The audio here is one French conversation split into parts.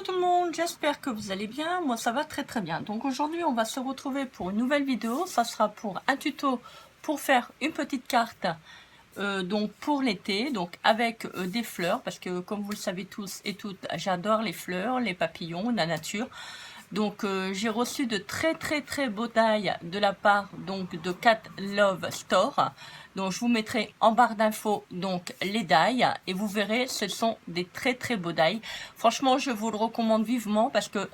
Coucou tout le monde, j'espère que vous allez bien, moi ça va très très bien. Donc aujourd'hui on va se retrouver pour une nouvelle vidéo, ça sera pour un tuto pour faire une petite carte donc pour l'été, donc avec des fleurs, parce que comme vous le savez tous et toutes, j'adore les fleurs, les papillons, la nature. Donc j'ai reçu de très beaux die de la part donc de Cat Love Store. Donc je vous mettrai en barre d'infos donc les die et vous verrez ce sont des très beaux die. Franchement je vous le recommande vivement parce que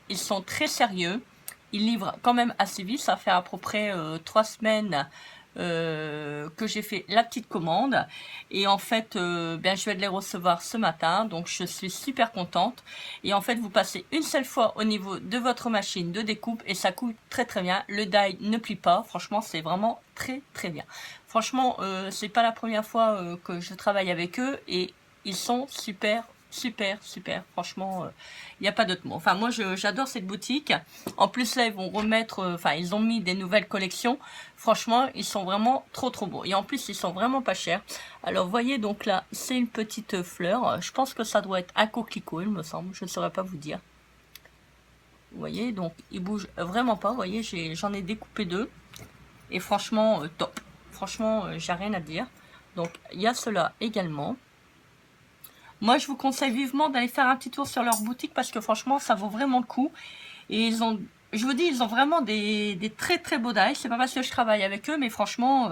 ils sont très sérieux. Ils livrent quand même assez vite, ça fait à peu près 3 semaines que j'ai fait la petite commande et en fait bien je vais les recevoir ce matin, donc je suis super contente. Et en fait vous passez une seule fois au niveau de votre machine de découpe et ça coupe très bien, le die ne plie pas, franchement c'est vraiment très bien. Franchement c'est pas la première fois que je travaille avec eux et ils sont super, franchement il n'y a pas d'autre mot. Enfin moi j'adore cette boutique. En plus là ils vont remettre, enfin ils ont mis des nouvelles collections. Franchement ils sont vraiment trop beaux. Et en plus ils sont vraiment pas chers. Alors vous voyez donc là c'est une petite fleur. Je pense que ça doit être un coquelicot il me semble. Je ne saurais pas vous dire. Vous voyez donc il bouge vraiment pas. Vous voyez j'en ai découpé deux. Et franchement top. Franchement j'ai rien à dire. Donc il y a cela également. Moi, je vous conseille vivement d'aller faire un petit tour sur leur boutique parce que franchement, ça vaut vraiment le coup. Et ils ont, je vous dis, ils ont vraiment des très beaux die. C'est pas parce que je travaille avec eux, mais franchement,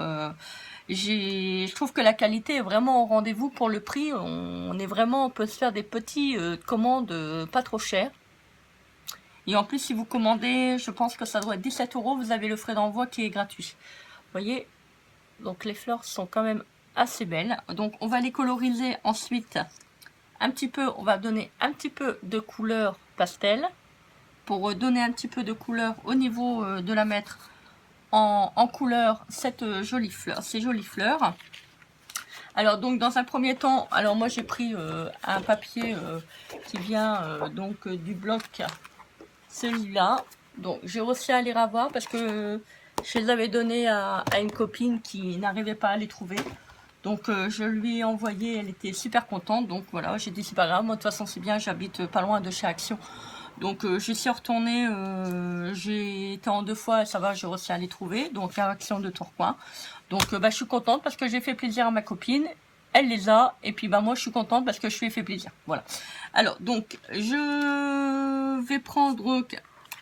je trouve que la qualité est vraiment au rendez-vous pour le prix. On peut se faire des petits commandes pas trop chères. Et en plus, si vous commandez, je pense que ça doit être 17 €, vous avez le frais d'envoi qui est gratuit. Vous voyez, donc les fleurs sont quand même assez belles. Donc, on va les coloriser ensuite. Un petit peu, on va donner un petit peu de couleur pastel pour donner un petit peu de couleur au niveau de la mettre en couleur cette jolie fleur, ces jolies fleurs. Alors donc dans un premier temps, alors moi j'ai pris un papier qui vient donc du bloc, celui-là. Donc j'ai réussi à les revoir parce que je les avais donnés à une copine qui n'arrivait pas à les trouver. Donc je lui ai envoyé, elle était super contente, donc voilà, j'ai dit c'est pas grave, moi de toute façon c'est bien, j'habite pas loin de chez Action. Donc je suis retournée, j'ai été en 2 fois, ça va, j'ai réussi à les trouver, donc à Action de Tourcoing. Donc je suis contente parce que j'ai fait plaisir à ma copine, elle les a, et puis moi je suis contente parce que je lui ai fait plaisir, voilà. Alors donc je vais prendre,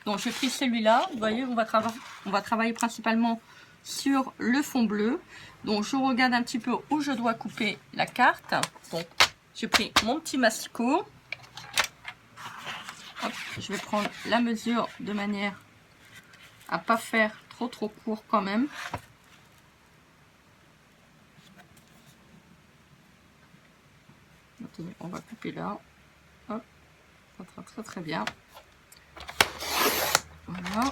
donc j'ai pris celui-là, vous voyez, on va travailler principalement sur le fond bleu. Donc je regarde un petit peu où je dois couper la carte. Donc j'ai pris mon petit masticot. Hop, je vais prendre la mesure de manière à pas faire trop court quand même. Attendez, on va couper là. Hop, ça sera très bien. Voilà.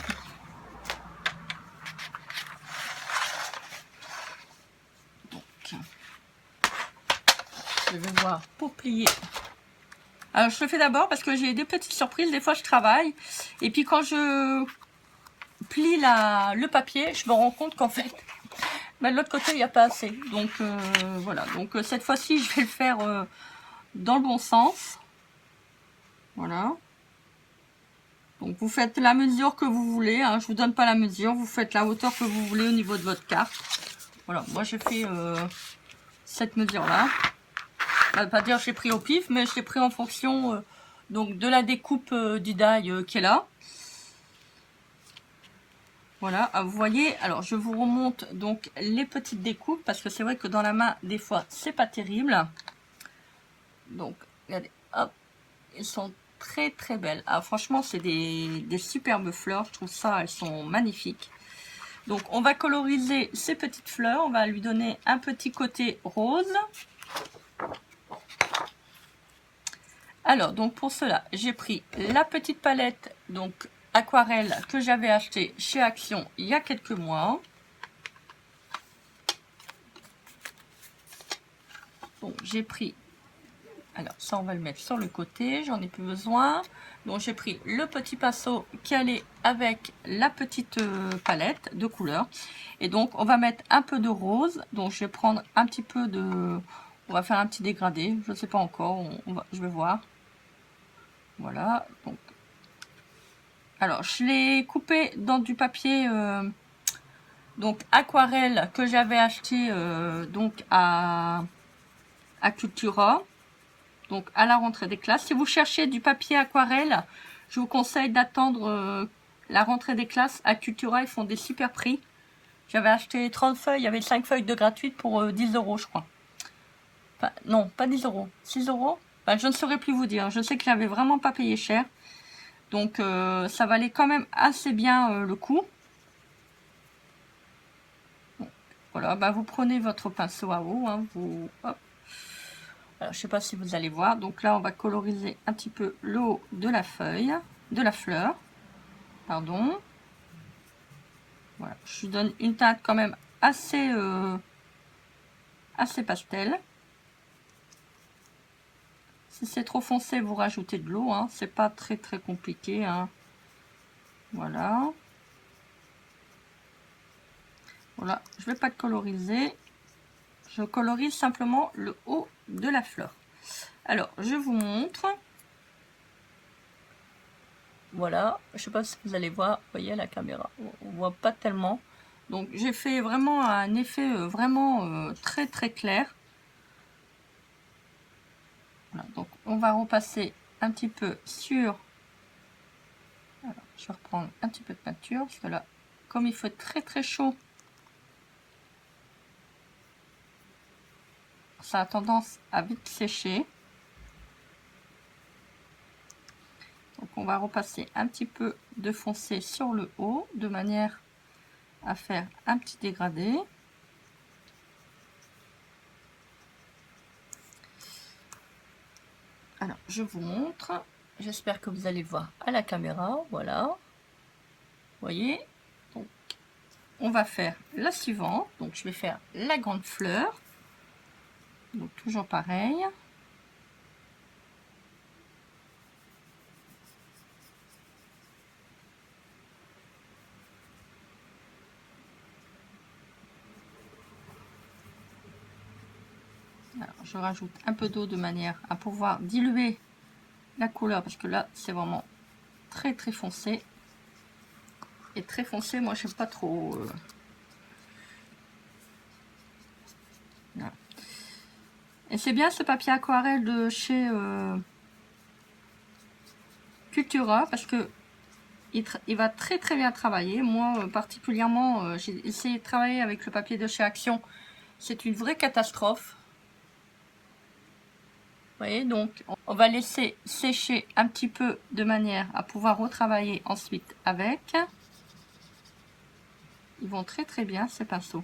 Je vais voir pour plier. Alors je le fais d'abord parce que j'ai des petites surprises, des fois je travaille et puis quand je plie le papier, je me rends compte qu'en fait de l'autre côté il n'y a pas assez. Donc voilà, donc cette fois-ci je vais le faire dans le bon sens. Voilà. Donc vous faites la mesure que vous voulez, hein. Je vous donne pas la mesure, vous faites la hauteur que vous voulez au niveau de votre carte. Voilà, moi j'ai fait cette mesure là. Ça veut pas dire que j'ai pris au pif, mais je l'ai pris en fonction donc de la découpe du die qui est là. Voilà, vous voyez, alors je vous remonte donc les petites découpes parce que c'est vrai que dans la main des fois c'est pas terrible. Donc regardez, hop, elles sont très belles. Ah, franchement c'est des superbes fleurs, je trouve ça, elles sont magnifiques. Donc on va coloriser ces petites fleurs, on va lui donner un petit côté rose. Alors donc pour cela j'ai pris la petite palette donc aquarelle que j'avais acheté chez Action il y a quelques mois. Bon, j'ai pris, alors ça on va le mettre sur le côté, j'en ai plus besoin. Donc j'ai pris le petit pinceau qui allait avec la petite palette de couleurs. Et donc on va mettre un peu de rose. Donc je vais prendre un petit peu de, on va faire un petit dégradé, je ne sais pas encore, je vais voir. Voilà. Donc, alors, je l'ai coupé dans du papier donc aquarelle que j'avais acheté donc à Cultura, donc à la rentrée des classes. Si vous cherchez du papier aquarelle, je vous conseille d'attendre la rentrée des classes. À Cultura, ils font des super prix. J'avais acheté 30 feuilles, il y avait 5 feuilles de gratuites pour 10 euros, je crois. Enfin, non, pas 10 euros, 6 euros. Enfin, je ne saurais plus vous dire. Je sais que j'avais vraiment pas payé cher. Donc, ça valait quand même assez bien le coup. Bon, voilà, bah, vous prenez votre pinceau à eau. Hein, vous, hop. Alors, je sais pas si vous allez voir. Donc là, on va coloriser un petit peu le haut de la feuille, de la fleur. Pardon. Voilà, je lui donne une teinte quand même assez pastel. Si c'est trop foncé, vous rajoutez de l'eau. Hein. C'est pas très compliqué. Hein. Voilà. Voilà, je vais pas le coloriser. Je colorise simplement le haut de la fleur. Alors, je vous montre. Voilà, je sais pas si vous allez voir. Vous voyez à la caméra, on voit pas tellement. Donc, j'ai fait vraiment un effet vraiment très clair. Voilà, donc on va repasser un petit peu sur. Alors, je vais reprendre un petit peu de peinture parce que là, comme il fait très chaud, ça a tendance à vite sécher. Donc on va repasser un petit peu de foncé sur le haut de manière à faire un petit dégradé. Alors je vous montre, j'espère que vous allez voir à la caméra. Voilà, vous voyez. Donc on va faire la suivante. Donc je vais faire la grande fleur. Donc toujours pareil. Alors, je rajoute un peu d'eau de manière à pouvoir diluer la couleur parce que là c'est vraiment très foncé. Et très foncé, moi je n'aime pas trop. Voilà. Et c'est bien ce papier aquarelle de chez Cultura parce que il va très bien travailler. Moi particulièrement, j'ai essayé de travailler avec le papier de chez Action. C'est une vraie catastrophe. Vous voyez, donc on va laisser sécher un petit peu de manière à pouvoir retravailler ensuite avec. Ils vont très bien ces pinceaux.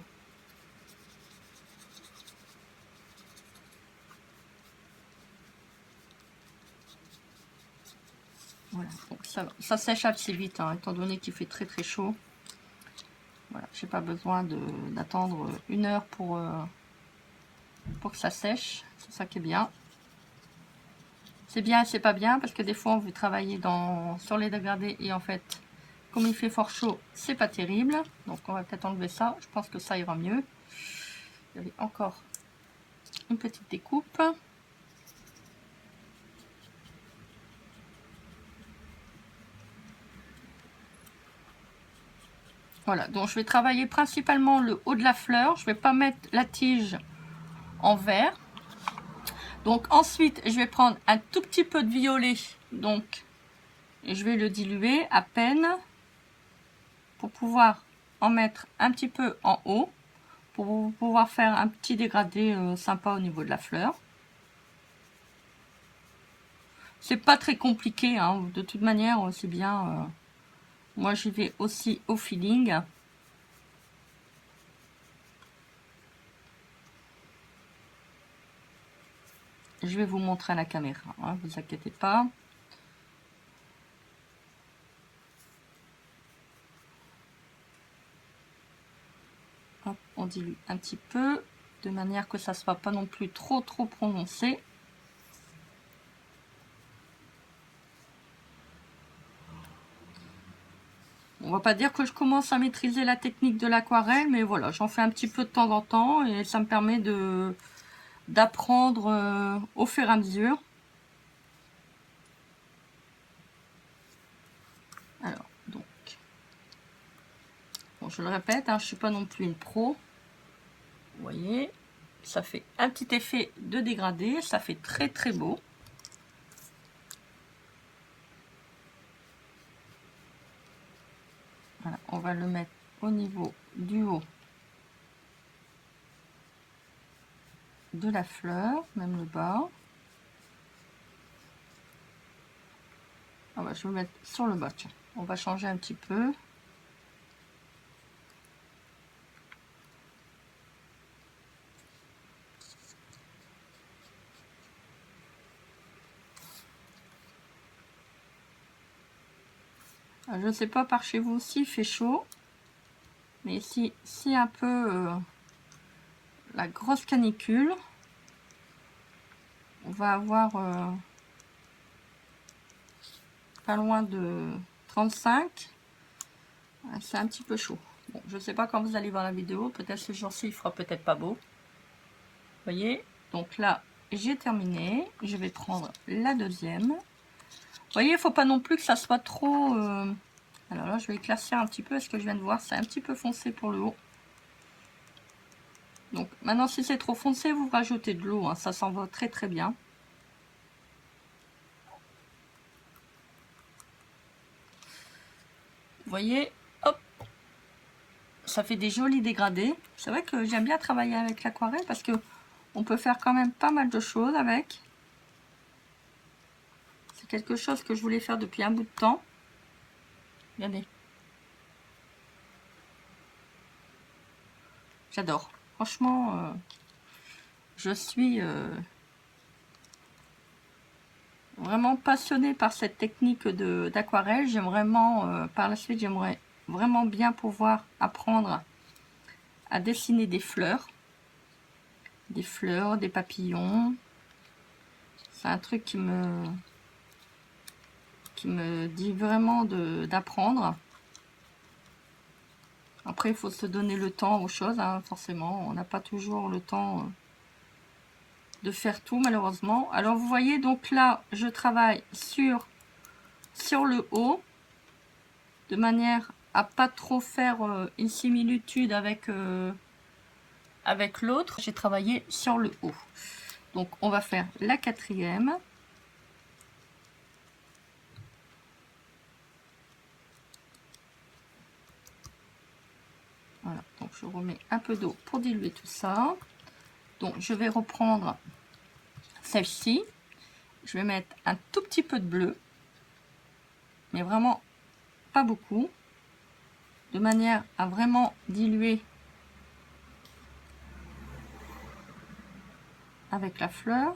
Voilà, donc ça sèche assez vite, hein, étant donné qu'il fait très chaud. Voilà, j'ai pas besoin d'attendre 1 heure pour que ça sèche. C'est ça qui est bien. C'est bien et c'est pas bien parce que des fois on veut travailler sur les dégradés et en fait, comme il fait fort chaud, c'est pas terrible. Donc on va peut-être enlever ça. Je pense que ça ira mieux. Il y avait encore une petite découpe. Voilà, donc je vais travailler principalement le haut de la fleur. Je vais pas mettre la tige en vert. Donc ensuite, je vais prendre un tout petit peu de violet. Donc, je vais le diluer à peine pour pouvoir en mettre un petit peu en haut. Pour pouvoir faire un petit dégradé sympa au niveau de la fleur. C'est pas très compliqué, hein. De toute manière, c'est bien. Moi, j'y vais aussi au feeling. Je vais vous montrer à la caméra, hein, vous inquiétez pas. Hop, on dilue un petit peu, de manière que ça soit pas non plus trop prononcé. On va pas dire que je commence à maîtriser la technique de l'aquarelle, mais voilà, j'en fais un petit peu de temps en temps et ça me permet d'apprendre au fur et à mesure. Bon, je le répète, hein, je ne suis pas non plus une pro. Vous voyez, ça fait un petit effet de dégradé, ça fait très très beau. Voilà, on va le mettre au niveau du haut de la fleur, même le bas. Ah bah, je vais le mettre sur le bas, tiens. On va changer un petit peu. Je ne sais pas par chez vous s'il fait chaud, mais ici, c'est un peu la grosse canicule. On va avoir pas loin de 35. C'est un petit peu chaud. Bon, je ne sais pas quand vous allez voir la vidéo. Peut-être ce jour-ci, il fera peut-être pas beau. Vous voyez, donc là, j'ai terminé. Je vais prendre la deuxième. Vous voyez, il ne faut pas non plus que ça soit trop... Alors là, je vais éclaircir un petit peu. Est-ce que je viens de voir? C'est un petit peu foncé pour le haut. Donc maintenant, si c'est trop foncé, vous rajoutez de l'eau. Hein, ça s'en va très très bien. Vous voyez, hop, ça fait des jolis dégradés. C'est vrai que j'aime bien travailler avec l'aquarelle parce que on peut faire quand même pas mal de choses avec. C'est quelque chose que je voulais faire depuis un bout de temps. Regardez. J'adore. Franchement, je suis vraiment passionnée par cette technique d'aquarelle. J'aime vraiment, par la suite, j'aimerais vraiment bien pouvoir apprendre à dessiner des fleurs, des papillons. C'est un truc qui me dit vraiment d'apprendre. Après, il faut se donner le temps aux choses, hein, forcément. On n'a pas toujours le temps de faire tout, malheureusement. Alors, vous voyez, donc là, je travaille sur le haut, de manière à pas trop faire une similitude avec l'autre. J'ai travaillé sur le haut. Donc, on va faire la quatrième. Voilà, donc je remets un peu d'eau pour diluer tout ça. Donc, je vais reprendre celle-ci. Je vais mettre un tout petit peu de bleu, mais vraiment pas beaucoup, de manière à vraiment diluer avec la fleur.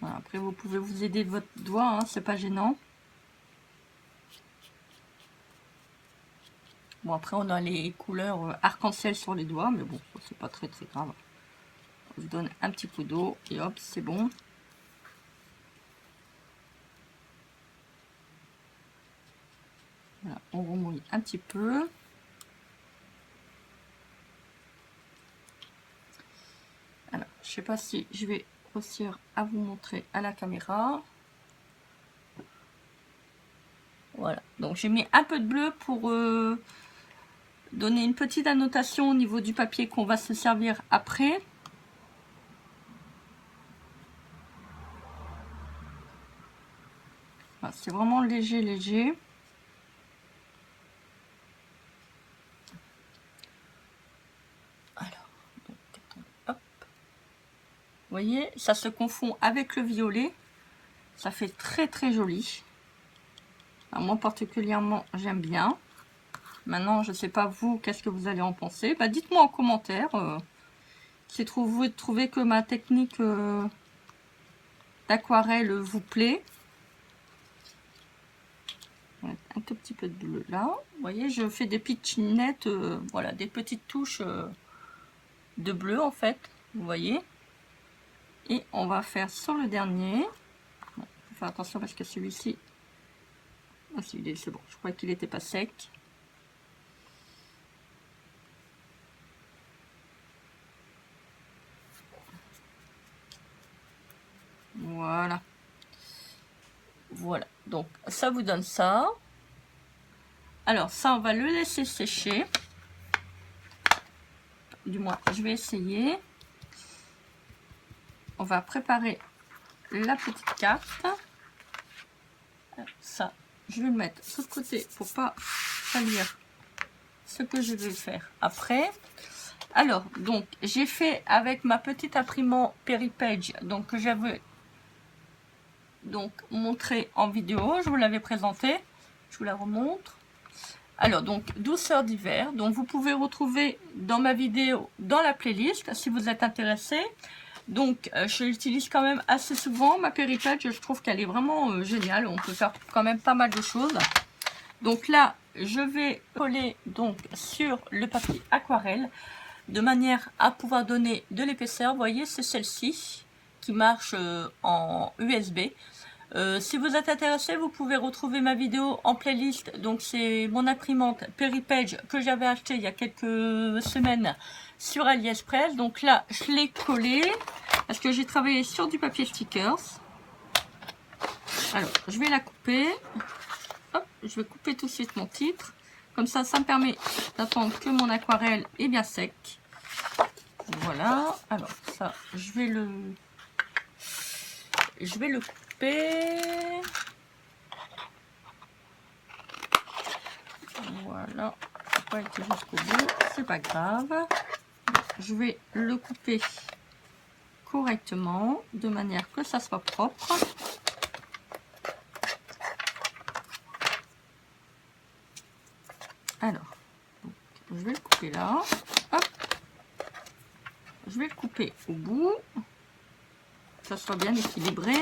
Voilà, après, vous pouvez vous aider de votre doigt, hein, c'est pas gênant. Bon, après, on a les couleurs arc-en-ciel sur les doigts, mais bon, c'est pas très très grave. On se donne un petit coup d'eau et hop, c'est bon. Voilà, on remouille un petit peu. Alors, je sais pas si je vais réussir à vous montrer à la caméra. Voilà, donc j'ai mis un peu de bleu pour donner une petite annotation au niveau du papier qu'on va se servir après. Voilà, c'est vraiment léger, léger. Alors, donc, hop. Vous voyez, ça se confond avec le violet. Ça fait très très joli. Alors, moi particulièrement, j'aime bien. Maintenant, je ne sais pas vous, qu'est-ce que vous allez en penser. Bah, dites-moi en commentaire si vous trouvez que ma technique d'aquarelle vous plaît. Un tout petit peu de bleu là. Vous voyez, je fais des pitchinettes, voilà, des petites touches de bleu en fait. Vous voyez. Et on va faire sur le dernier. Bon, faut faire attention parce que celui-ci, ah, c'est bon. Je crois qu'il n'était pas sec. Voilà, donc ça vous donne ça. Alors ça, on va le laisser sécher. Du moins, je vais essayer. On va préparer la petite carte. Alors, ça, je vais le mettre de l'autre côté pour pas salir ce que je vais faire après. Alors, donc, j'ai fait avec ma petite imprimante Peripage, donc que j'avais donc montré en vidéo, je vous l'avais présenté, je vous la remontre. Alors, donc, douceur d'hiver, donc vous pouvez retrouver dans ma vidéo, dans la playlist, si vous êtes intéressé. Donc, je l'utilise quand même assez souvent, ma Peripage, je trouve qu'elle est vraiment géniale, on peut faire quand même pas mal de choses. Donc là, je vais coller donc sur le papier aquarelle, de manière à pouvoir donner de l'épaisseur. Vous voyez, c'est celle-ci qui marche en USB. Si vous êtes intéressé, vous pouvez retrouver ma vidéo en playlist. Donc c'est mon imprimante Peripage que j'avais acheté il y a quelques semaines sur AliExpress. Donc là, je l'ai collée parce que j'ai travaillé sur du papier stickers. Alors, je vais la couper. Hop, je vais couper tout de suite mon titre. Comme ça, ça me permet d'attendre que mon aquarelle est bien sec. Voilà. Alors ça, je vais le couper. Voilà. Ça n'a pas été jusqu'au bout. C'est pas grave. Je vais le couper correctement, de manière que ça soit propre. Alors, donc, je vais le couper là. Hop. Je vais le couper au bout, que ça soit bien équilibré.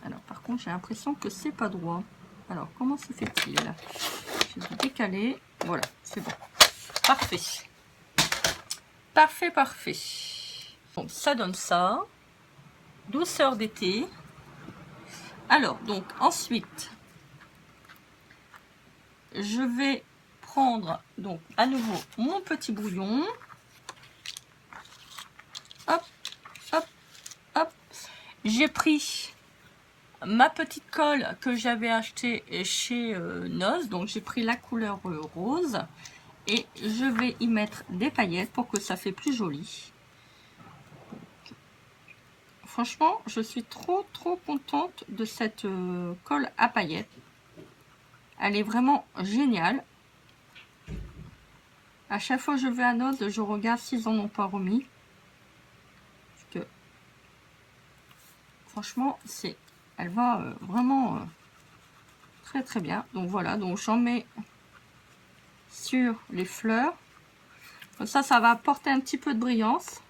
Alors, par contre, j'ai l'impression que c'est pas droit. Alors, comment se fait-il? Je vais décaler. Voilà, c'est bon. Parfait. Parfait, parfait. Donc, ça donne ça. Douceur d'été. Alors, donc, ensuite, je vais prendre, donc, à nouveau, mon petit brouillon. Hop, hop, hop. J'ai pris ma petite colle que j'avais achetée chez Noz. Donc, j'ai pris la couleur rose. Et je vais y mettre des paillettes pour que ça fait plus joli. Donc, franchement, je suis trop contente de cette colle à paillettes. Elle est vraiment géniale. À chaque fois que je vais à Noz, je regarde s'ils en ont pas remis. Parce que franchement, elle va vraiment très bien. Donc voilà, donc j'en mets sur les fleurs. Comme ça va apporter un petit peu de brillance.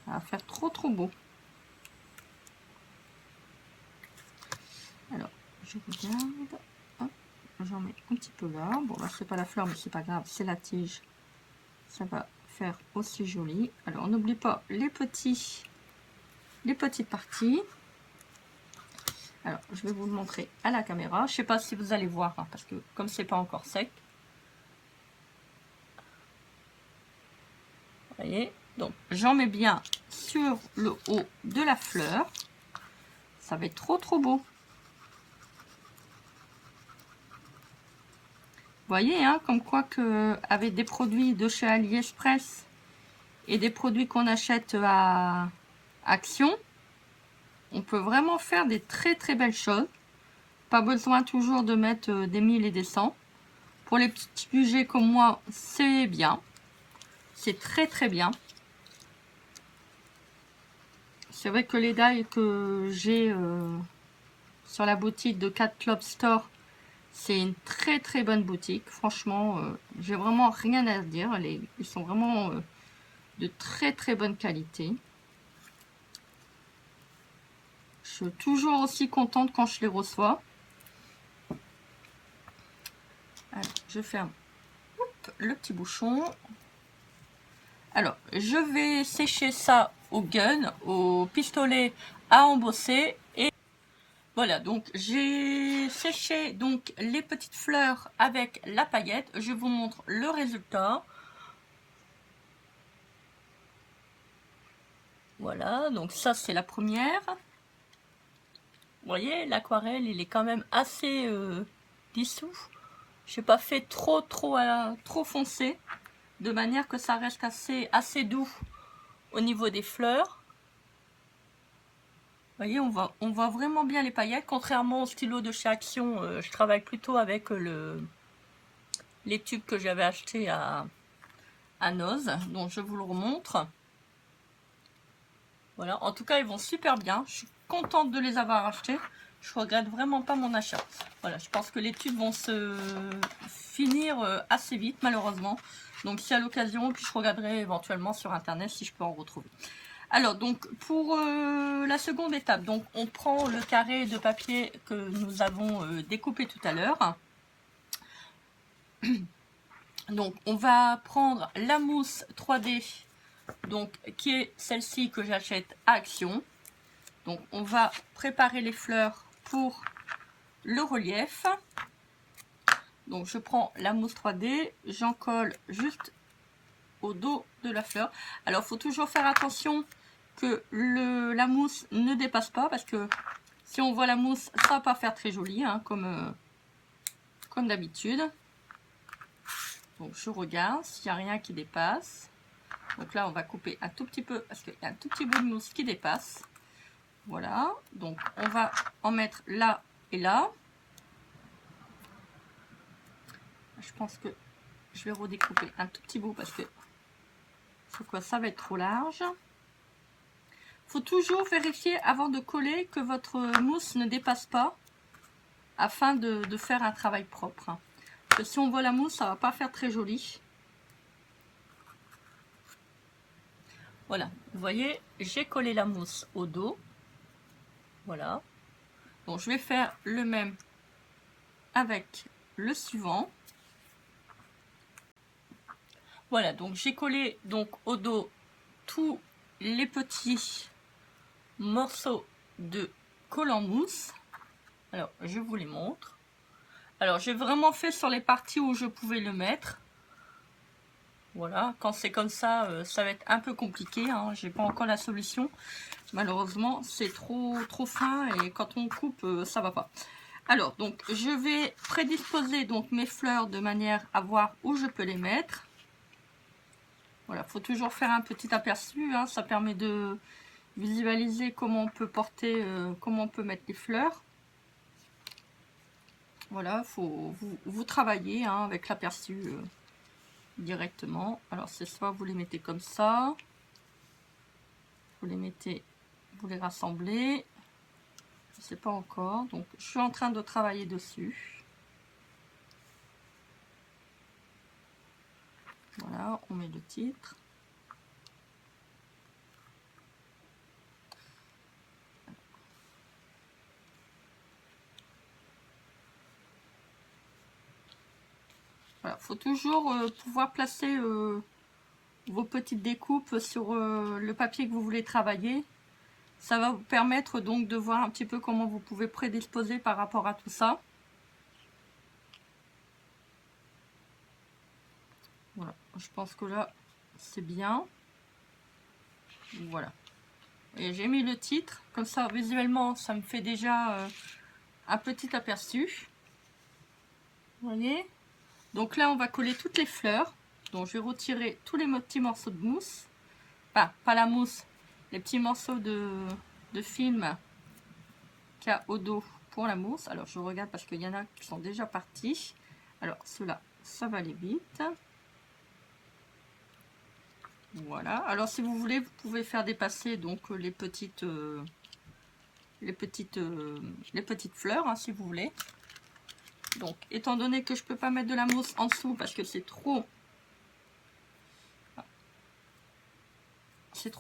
Ça va faire trop beau. Alors, je regarde. J'en mets un petit peu là. Bon, là, c'est pas la fleur, mais c'est pas grave. C'est la tige. Ça va faire aussi joli. Alors, on n'oublie pas les petites parties. Alors, je vais vous le montrer à la caméra. Je sais pas si vous allez voir, hein, parce que comme c'est pas encore sec. Vous voyez? Donc, j'en mets bien sur le haut de la fleur. Ça va être trop beau. Vous voyez, hein, comme quoi que avec des produits de chez AliExpress et des produits qu'on achète à Action, on peut vraiment faire des très belles choses. Pas besoin toujours de mettre des 1000 et des 100. Pour les petits budgets comme moi, c'est bien. C'est très bien. C'est vrai que les die que j'ai sur la boutique de Cat Club Store, c'est une très bonne boutique. Franchement, j'ai vraiment rien à dire. Ils sont vraiment de très bonne qualité. Je suis toujours aussi contente quand je les reçois. Alors, je ferme le petit bouchon. Alors, je vais sécher ça au gun, au pistolet à embosser. Et voilà, donc j'ai séché donc les petites fleurs avec la paillette. Je vous montre le résultat. Voilà, donc ça c'est la première. Vous voyez, l'aquarelle, il est quand même assez dissous. Je n'ai pas fait trop foncé, de manière que ça reste assez doux au niveau des fleurs. Vous voyez, on voit vraiment bien les paillettes. Contrairement au stylo de chez Action, je travaille plutôt avec les tubes que j'avais achetés à Noz. Donc je vous le remontre. Voilà, en tout cas, ils vont super bien. Je suis contente de les avoir achetés. Je regrette vraiment pas mon achat. Voilà, je pense que les tubes vont se finir assez vite, malheureusement. Donc, si à l'occasion, puis je regarderai éventuellement sur Internet si je peux en retrouver. Alors, donc, pour la seconde étape, donc, on prend le carré de papier que nous avons découpé tout à l'heure. Donc, on va prendre la mousse 3D, donc, qui est celle-ci que j'achète à Action. Donc, on va préparer les fleurs pour le relief. Donc, je prends la mousse 3D, j'en colle juste au dos de la fleur. Alors, il faut toujours faire attention que la mousse ne dépasse pas, parce que si on voit la mousse, ça va pas faire très joli, hein, comme d'habitude. Donc, je regarde s'il n'y a rien qui dépasse. Donc là, on va couper un tout petit peu, parce qu'il y a un tout petit bout de mousse qui dépasse. Voilà, donc on va en mettre là et là. Je pense que je vais redécouper un tout petit bout parce que ça va être trop large. Faut toujours vérifier avant de coller que votre mousse ne dépasse pas afin de faire un travail propre. Parce que si on voit la mousse, ça va pas faire très joli. Voilà, vous voyez, j'ai collé la mousse au dos. Voilà. Donc je vais faire le même avec le suivant. Voilà, donc j'ai collé donc au dos tous les petits morceaux de colle en mousse. Alors, je vous les montre. Alors, j'ai vraiment fait sur les parties où je pouvais le mettre. Voilà, quand c'est comme ça, ça va être un peu compliqué. Hein. J'ai pas encore la solution. Malheureusement, c'est trop fin et quand on coupe, ça va pas. Alors, donc, je vais prédisposer donc mes fleurs de manière à voir où je peux les mettre. Voilà, faut toujours faire un petit aperçu. Hein. Ça permet de visualiser comment on peut porter, comment on peut mettre les fleurs. Voilà, faut vous travailler hein, avec l'aperçu directement. Alors c'est soit vous les mettez comme ça, vous les rassemblez. Je sais pas encore, donc je suis en train de travailler dessus. Voilà, on met le titre. Voilà, faut toujours pouvoir placer vos petites découpes sur le papier que vous voulez travailler. Ça va vous permettre donc de voir un petit peu comment vous pouvez prédisposer par rapport à tout ça. Voilà, je pense que là c'est bien. Voilà. Et j'ai mis le titre, comme ça visuellement ça me fait déjà un petit aperçu. Vous voyez? Donc là on va coller toutes les fleurs. Donc je vais retirer tous les petits morceaux de mousse. Enfin, pas la mousse, les petits morceaux de film qu'il y a au dos pour la mousse. Alors je regarde parce qu'il y en a qui sont déjà partis. Alors ceux-là, ça va aller vite. Voilà. Alors si vous voulez, vous pouvez faire dépasser donc les petites fleurs hein, si vous voulez. Donc étant donné que je peux pas mettre de la mousse en dessous parce que c'est trop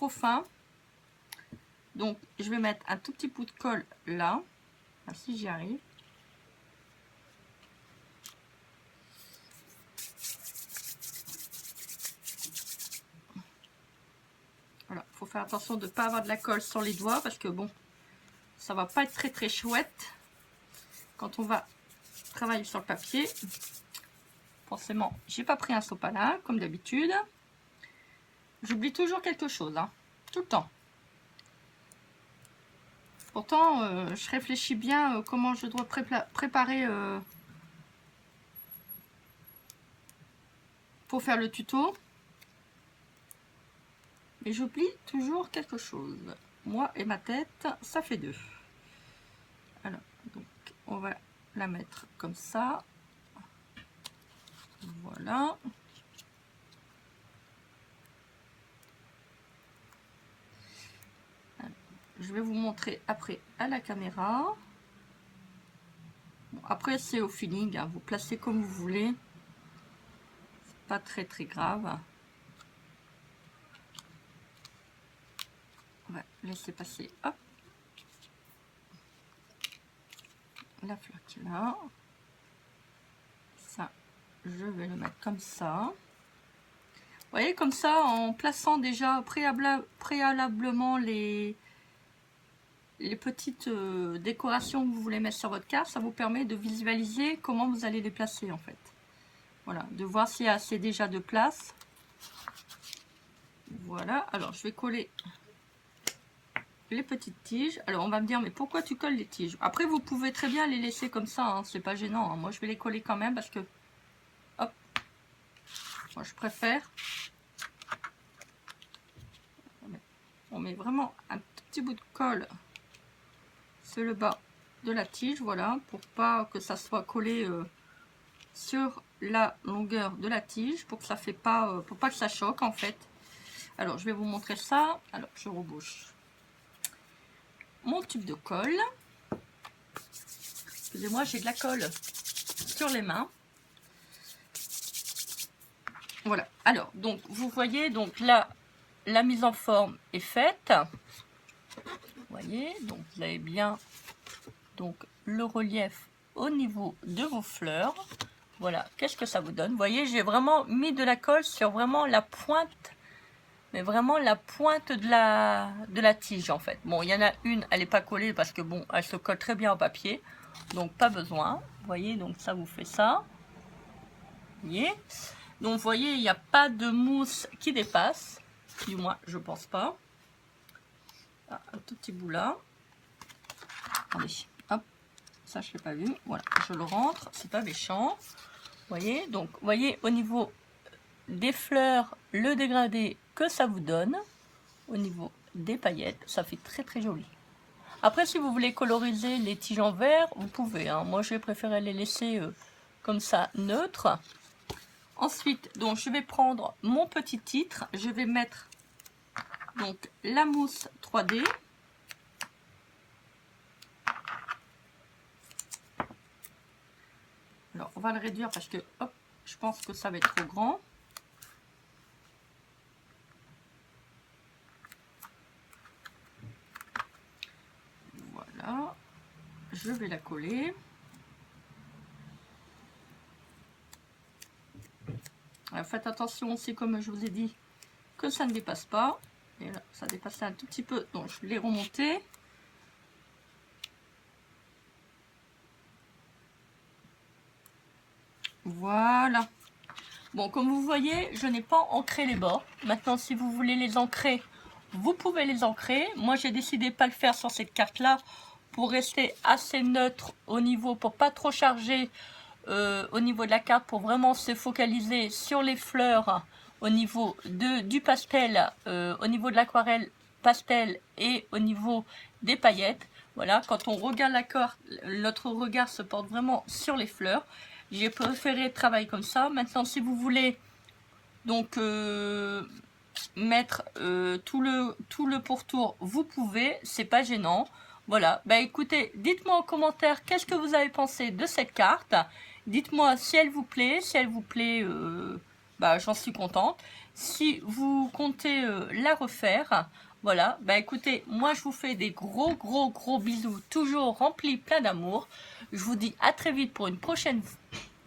fin, donc je vais mettre un tout petit bout de colle là, si j'y arrive. Voilà, faut faire attention de ne pas avoir de la colle sur les doigts parce que bon, ça va pas être très chouette quand on va travailler sur le papier. Forcément, j'ai pas pris un sopalin comme d'habitude. J'oublie toujours quelque chose, hein, tout le temps. Pourtant, je réfléchis bien comment je dois préparer pour faire le tuto. Mais j'oublie toujours quelque chose. Moi et ma tête, ça fait deux. Alors, donc, on va la mettre comme ça. Voilà. Alors, je vais vous montrer après à la caméra. Bon, après, c'est au feeling, hein. Vous placez comme vous voulez. C'est pas très grave. On va laisser passer, hop, la fleur qui est là. Ça, je vais le mettre comme ça. Vous voyez, comme ça, en plaçant déjà préalablement les petites décorations que vous voulez mettre sur votre carte, ça vous permet de visualiser comment vous allez les placer en fait. Voilà, de voir s'il y a assez déjà de place. Voilà, alors je vais coller les petites tiges. Alors on va me dire, mais pourquoi tu colles les tiges? Après vous pouvez très bien les laisser comme ça, hein, c'est pas gênant, hein. Moi je vais les coller quand même parce que, hop, moi je préfère. On met vraiment un tout petit bout de colle sur le bas de la tige, voilà, pour pas que ça soit collé sur la longueur de la tige, pour que ça fait pas, pour pas que ça choque en fait. Alors je vais vous montrer ça. Alors je rebouche mon tube de colle. Excusez-moi, j'ai de la colle sur les mains. Voilà. Alors donc vous voyez, donc là la mise en forme est faite. Vous voyez, donc vous avez bien donc le relief au niveau de vos fleurs. Voilà, qu'est-ce que ça vous donne? Vous voyez, j'ai vraiment mis de la colle sur vraiment la pointe, mais vraiment la pointe de la tige en fait. Bon, il y en a une, elle n'est pas collée parce que bon, elle se colle très bien au papier, donc pas besoin. Vous voyez, donc ça vous fait ça. Vous voyez, donc vous voyez, il n'y a pas de mousse qui dépasse, du moins je pense pas. Ah, un tout petit bout là. Attendez, hop, ça je l'ai pas vu. Voilà, je le rentre, c'est pas méchant. Vous voyez, donc vous voyez au niveau des fleurs le dégradé que ça vous donne. Au niveau des paillettes, ça fait très joli. Après, si vous voulez coloriser les tiges en vert, vous pouvez, hein. Moi je vais préférer les laisser comme ça neutres. Ensuite, donc je vais prendre mon petit titre, je vais mettre donc la mousse 3D. Alors on va le réduire parce que hop, je pense que ça va être trop grand. Voilà, je vais la coller. Alors, faites attention aussi, comme je vous ai dit, que ça ne dépasse pas. Et là, ça dépassait un tout petit peu, donc je l'ai remonté. Voilà. Bon, comme vous voyez, je n'ai pas ancré les bords. Maintenant, si vous voulez les ancrer, vous pouvez les ancrer. Moi, j'ai décidé de pas le faire sur cette carte-là pour rester assez neutre au niveau, pour pas trop charger au niveau de la carte, pour vraiment se focaliser sur les fleurs au niveau du pastel, au niveau de l'aquarelle pastel et au niveau des paillettes. Voilà, quand on regarde la carte, notre regard se porte vraiment sur les fleurs. J'ai préféré travailler comme ça. Maintenant, si vous voulez donc mettre tout le pourtour, vous pouvez, c'est pas gênant. Voilà, bah écoutez, dites-moi en commentaire qu'est-ce que vous avez pensé de cette carte. Dites-moi si elle vous plaît, bah j'en suis contente. Si vous comptez la refaire, voilà, bah écoutez, moi je vous fais des gros bisous, toujours remplis plein d'amour. Je vous dis à très vite pour une prochaine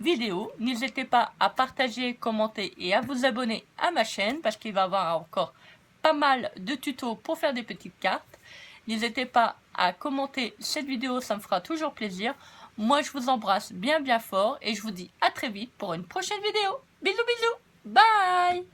vidéo. N'hésitez pas à partager, commenter et à vous abonner à ma chaîne parce qu'il va y avoir encore pas mal de tutos pour faire des petites cartes. N'hésitez pas à commenter cette vidéo, ça me fera toujours plaisir. Moi je vous embrasse bien fort et je vous dis à très vite pour une prochaine vidéo. Bisous, bye.